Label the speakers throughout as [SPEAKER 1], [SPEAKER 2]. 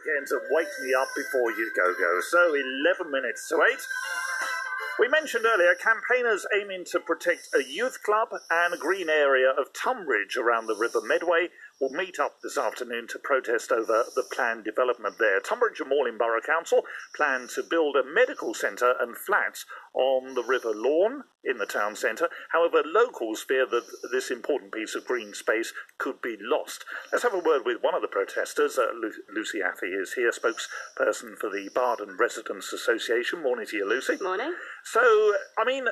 [SPEAKER 1] again to wake me up before you go. So 11 minutes to 8. We mentioned earlier campaigners aiming to protect a youth club and a green area of Tunbridge around the River Medway will meet up this afternoon to protest over the planned development there. Tunbridge and Malling Borough Council plan to build a medical centre and flats on the River Lawn in the town centre. However, locals fear that this important piece of green space could be lost. Let's have a word with one of the protesters. Lucy Athey is here, spokesperson for the Barden Residents Association. Morning to you, Lucy.
[SPEAKER 2] Morning.
[SPEAKER 1] So, I mean,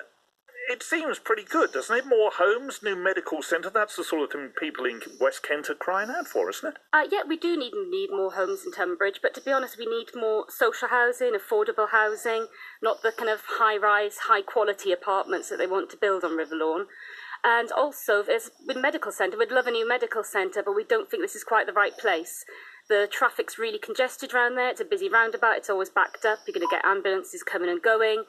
[SPEAKER 1] it seems pretty good, doesn't it? More homes, new medical centre, that's the sort of thing people in West Kent are crying out for, isn't it?
[SPEAKER 2] Yeah, we do need more homes in Tunbridge, but to be honest, we need more social housing, affordable housing, not the kind of high-rise, high-quality apartments that they want to build on River Lawn. And also, with medical centre, we'd love a new medical centre, but we don't think this is quite the right place. The traffic's really congested around there. It's a busy roundabout. It's always backed up. You're going to get ambulances coming and going.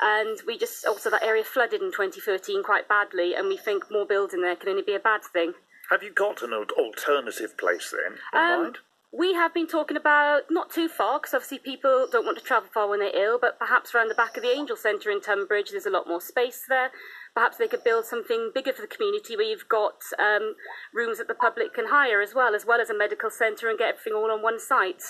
[SPEAKER 2] And we just, also that area flooded in 2013 quite badly, and we think more building there can only be a bad thing.
[SPEAKER 1] Have you got an alternative place then in mind?
[SPEAKER 2] We have been talking about not too far, because obviously people don't want to travel far when they're ill, but perhaps around the back of the Angel Centre in Tunbridge, there's a lot more space there. Perhaps they could build something bigger for the community where you've got rooms that the public can hire as well as a medical centre, and get everything all on one site.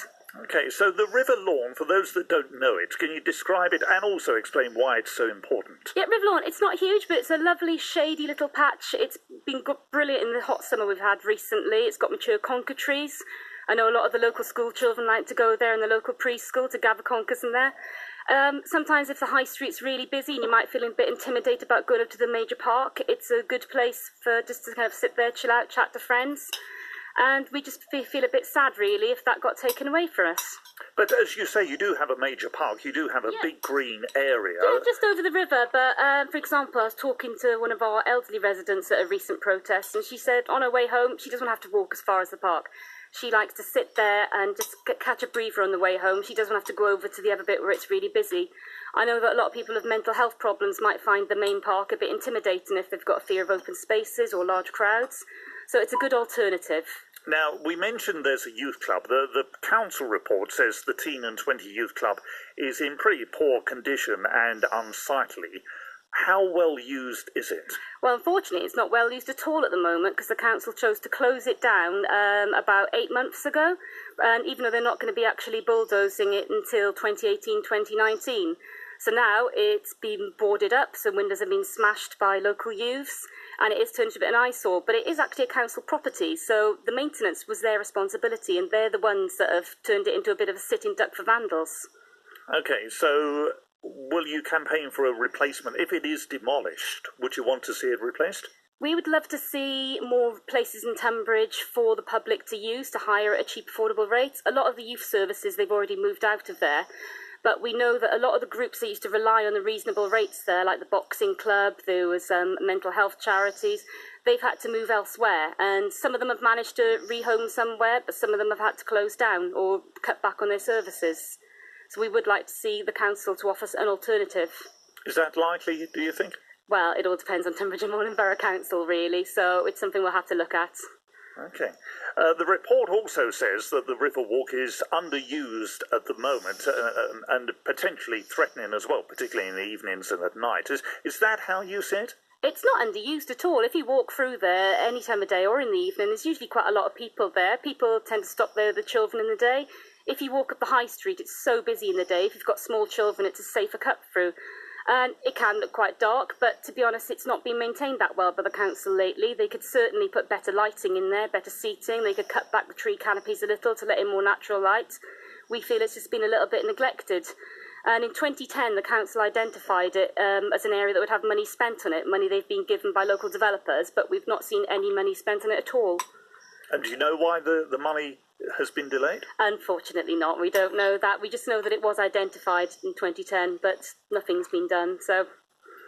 [SPEAKER 1] Okay, so the River Lawn, for those that don't know it, can you describe it and also explain why it's so important?
[SPEAKER 2] Yeah, River Lawn, it's not huge, but it's a lovely, shady little patch. It's been brilliant in the hot summer we've had recently. It's got mature conker trees. I know a lot of the local school children like to go there in the local preschool to gather conkers in there. Sometimes if the high street's really busy and you might feel a bit intimidated about going up to the major park, it's a good place for just to kind of sit there, chill out, chat to friends. And we just feel a bit sad, really, if that got taken away for us.
[SPEAKER 1] But as you say, you do have a major park, you do have a big green area.
[SPEAKER 2] Yeah, just over the river, but for example, I was talking to one of our elderly residents at a recent protest, and she said on her way home, she doesn't have to walk as far as the park. She likes to sit there and just catch a breather on the way home. She doesn't have to go over to the other bit where it's really busy. I know that a lot of people with mental health problems might find the main park a bit intimidating if they've got a fear of open spaces or large crowds. So it's a good alternative.
[SPEAKER 1] Now, we mentioned there's a youth club. The council report says the Teen and 20 Youth Club is in pretty poor condition and unsightly. How well used is it?
[SPEAKER 2] Well, unfortunately, it's not well used at all at the moment because the council chose to close it down about 8 months ago. And even though they're not going to be actually bulldozing it until 2018-2019. So now it's been boarded up, so windows have been smashed by local youths, and it is turned into a bit of an eyesore, but it is actually a council property, so the maintenance was their responsibility, and they're the ones that have turned it into a bit of a sitting duck for vandals.
[SPEAKER 1] Okay, so will you campaign for a replacement? If it is demolished, would you want to see it replaced?
[SPEAKER 2] We would love to see more places in Tunbridge for the public to use, to hire at a cheap, affordable rate. A lot of the youth services, they've already moved out of there. But we know that a lot of the groups that used to rely on the reasonable rates there, like the boxing club, there was mental health charities, they've had to move elsewhere. And some of them have managed to rehome somewhere, but some of them have had to close down or cut back on their services. So we would like to see the council to offer an alternative.
[SPEAKER 1] Is that likely, do you think?
[SPEAKER 2] Well, it all depends on Tunbridge and Malling Borough Council, really, so it's something we'll have to look at.
[SPEAKER 1] Okay. The report also says that the Riverwalk is underused at the moment and potentially threatening as well, particularly in the evenings and at night. Is that how you see it?
[SPEAKER 2] It's not underused at all. If you walk through there any time of day or in the evening, there's usually quite a lot of people there. People tend to stop there with the children in the day. If you walk up the high street, it's so busy in the day. If you've got small children, it's a safer cut through. And it can look quite dark, but to be honest, it's not been maintained that well by the council lately. They could certainly put better lighting in there, better seating. They could cut back the tree canopies a little to let in more natural light. We feel it's just been a little bit neglected. And in 2010, the council identified it as an area that would have money spent on it, money they've been given by local developers, but we've not seen any money spent on it at all.
[SPEAKER 1] And do you know why the money has been delayed?
[SPEAKER 2] Unfortunately not. We don't know that. We just know that it was identified in 2010, but nothing's been done. So.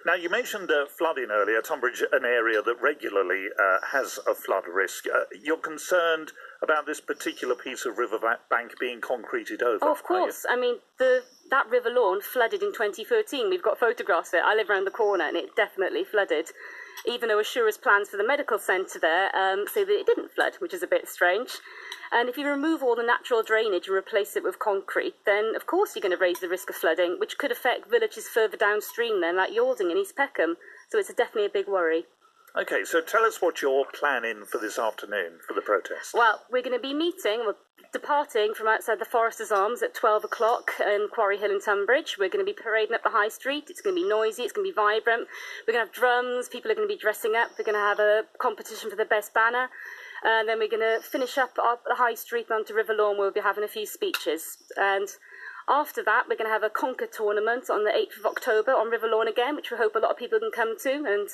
[SPEAKER 1] Now, you mentioned flooding earlier. Tunbridge, an area that regularly has a flood risk. You're concerned about this particular piece of river bank being concreted over?
[SPEAKER 2] Oh, of course. I mean, that River Lawn flooded in 2013. We've got photographs of it. I live around the corner, and it definitely flooded. Even though Assura's plans for the medical centre there say that it didn't flood, which is a bit strange. And if you remove all the natural drainage and replace it with concrete, then of course you're going to raise the risk of flooding, which could affect villages further downstream then, like Yalding and East Peckham. So it's definitely a big worry.
[SPEAKER 1] Okay, so tell us what you're planning for this afternoon for the protest.
[SPEAKER 2] Well, we're going to be we're departing from outside the Foresters Arms at 12 o'clock in Quarry Hill in Tunbridge. We're going to be parading up the high street. It's going to be noisy, it's going to be vibrant. We're going to have drums, people are going to be dressing up. We're going to have a competition for the best banner. And then we're going to finish up the high street onto River Lawn, where we'll be having a few speeches. And after that, we're going to have a conker tournament on the 8th of October on River Lawn again, which we hope a lot of people can come to and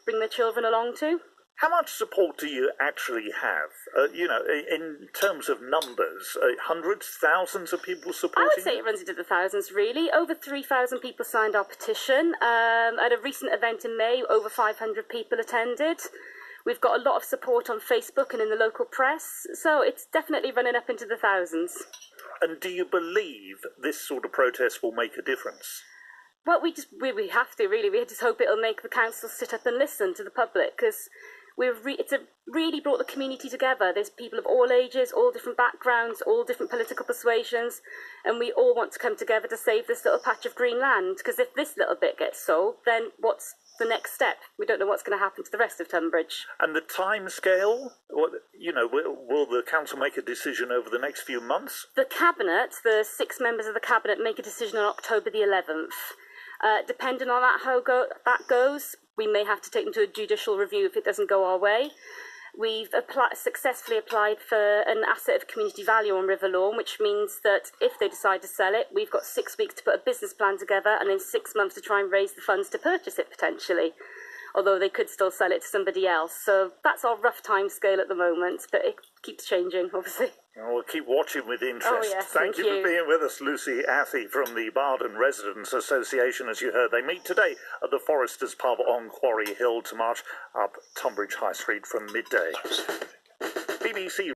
[SPEAKER 2] bring their children along to.
[SPEAKER 1] How much support do you actually have? In terms of numbers, hundreds, thousands of people supporting?
[SPEAKER 2] I would say it runs into the thousands, really. Over 3,000 people signed our petition. At a recent event in May, over 500 people attended. We've got a lot of support on Facebook and in the local press, so it's definitely running up into the thousands.
[SPEAKER 1] And do you believe this sort of protest will make a difference?
[SPEAKER 2] Well, we have to, really. We just hope it'll make the council sit up and listen to the public, because it's really brought the community together. There's people of all ages, all different backgrounds, all different political persuasions, and we all want to come together to save this little patch of green land, because if this little bit gets sold, then what's the next step? We don't know what's going to happen to the rest of Tunbridge.
[SPEAKER 1] And the time scale? Will the council make a decision over the next few months?
[SPEAKER 2] The Cabinet, the 6 members of the Cabinet, make a decision on October the 11th. Depending on how that goes, we may have to take them to a judicial review if it doesn't go our way. We've successfully applied for an asset of community value on River Lawn, which means that if they decide to sell it, we've got 6 weeks to put a business plan together and then 6 months to try and raise the funds to purchase it potentially, although they could still sell it to somebody else. So that's our rough time scale at the moment, but it keeps changing, obviously.
[SPEAKER 1] Well, we'll keep watching with interest.
[SPEAKER 2] Oh, yes,
[SPEAKER 1] Thank you for being with us, Lucy Athey from the Barden Residents Association. As you heard, they meet today at the Foresters Pub on Quarry Hill to march up Tunbridge High Street from midday. BBC